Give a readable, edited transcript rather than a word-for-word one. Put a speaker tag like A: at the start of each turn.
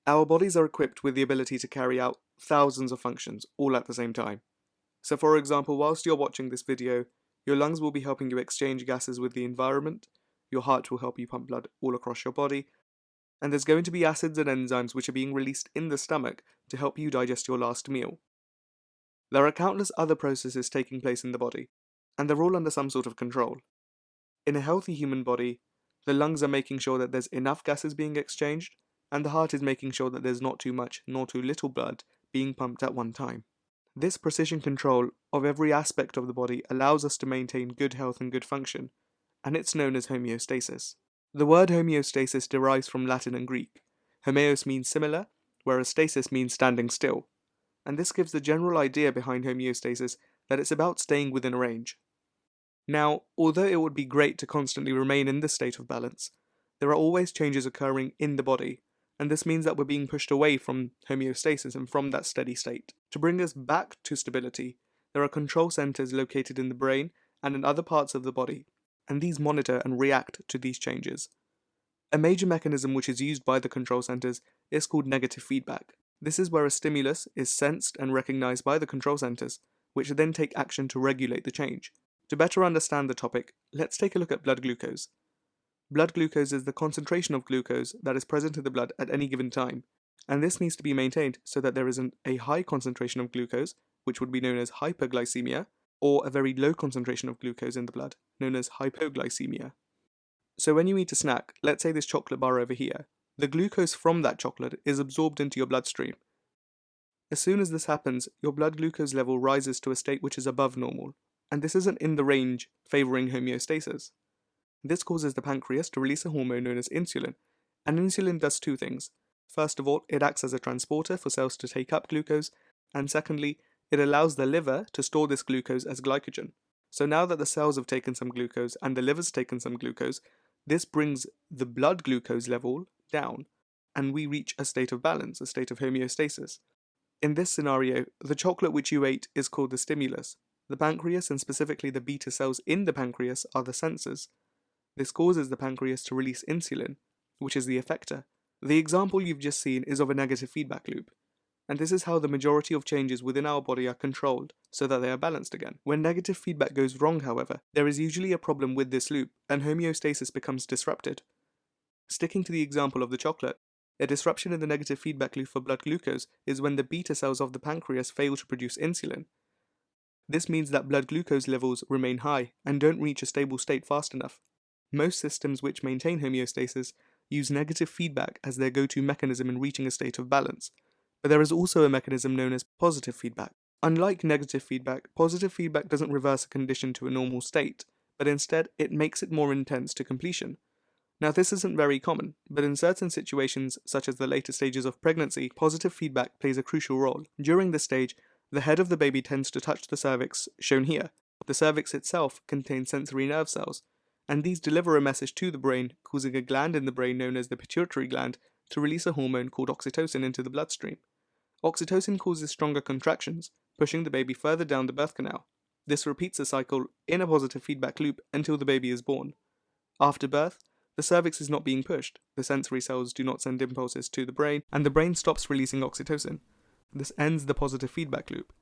A: Our bodies are equipped with the ability to carry out thousands of functions all at the same time. So for example, whilst you're watching this video, your lungs will be helping you exchange gases with the environment, your heart will help you pump blood all across your body, and there's going to be acids and enzymes which are being released in the stomach to help you digest your last meal. There are countless other processes taking place in the body, and they're all under some sort of control. In a healthy human body, the lungs are making sure that there's enough gases being exchanged, and the heart is making sure that there's not too much nor too little blood being pumped at one time. This precision control of every aspect of the body allows us to maintain good health and good function, and it's known as homeostasis. The word homeostasis derives from Latin and Greek. Homeos means similar, whereas stasis means standing still. And this gives the general idea behind homeostasis that it's about staying within a range. Now, although it would be great to constantly remain in this state of balance, there are always changes occurring in the body, and this means that we're being pushed away from homeostasis and from that steady state. To bring us back to stability, there are control centers located in the brain and in other parts of the body, and these monitor and react to these changes. A major mechanism which is used by the control centers is called negative feedback. This is where a stimulus is sensed and recognized by the control centers, which then take action to regulate the change. To better understand the topic, let's take a look at blood glucose. Blood glucose is the concentration of glucose that is present in the blood at any given time, and this needs to be maintained so that there isn't a high concentration of glucose, which would be known as hyperglycemia, or a very low concentration of glucose in the blood, known as hypoglycemia. So when you eat a snack, let's say this chocolate bar over here, the glucose from that chocolate is absorbed into your bloodstream. As soon as this happens, your blood glucose level rises to a state which is above normal, and this isn't in the range favouring homeostasis. This causes the pancreas to release a hormone known as insulin, and insulin does two things. First of all, it acts as a transporter for cells to take up glucose, and secondly, it allows the liver to store this glucose as glycogen. So now that the cells have taken some glucose and the liver's taken some glucose, this brings the blood glucose level down, and we reach a state of balance, a state of homeostasis. In this scenario, the chocolate which you ate is called the stimulus. The pancreas, and specifically the beta cells in the pancreas, are the sensors. This causes the pancreas to release insulin, which is the effector. The example you've just seen is of a negative feedback loop, and this is how the majority of changes within our body are controlled so that they are balanced again. When negative feedback goes wrong, however, there is usually a problem with this loop, and homeostasis becomes disrupted. Sticking to the example of the chocolate, a disruption in the negative feedback loop for blood glucose is when the beta cells of the pancreas fail to produce insulin. This means that blood glucose levels remain high and don't reach a stable state fast enough. Most systems which maintain homeostasis use negative feedback as their go-to mechanism in reaching a state of balance, but there is also a mechanism known as positive feedback. Unlike negative feedback, positive feedback doesn't reverse a condition to a normal state, but instead it makes it more intense to completion. Now this isn't very common, but in certain situations such as the later stages of pregnancy, positive feedback plays a crucial role. During this stage, the head of the baby tends to touch the cervix, shown here. The cervix itself contains sensory nerve cells, and these deliver a message to the brain, causing a gland in the brain known as the pituitary gland to release a hormone called oxytocin into the bloodstream. Oxytocin causes stronger contractions, pushing the baby further down the birth canal. This repeats the cycle in a positive feedback loop until the baby is born. After birth, the cervix is not being pushed, the sensory cells do not send impulses to the brain, and the brain stops releasing oxytocin. This ends the positive feedback loop.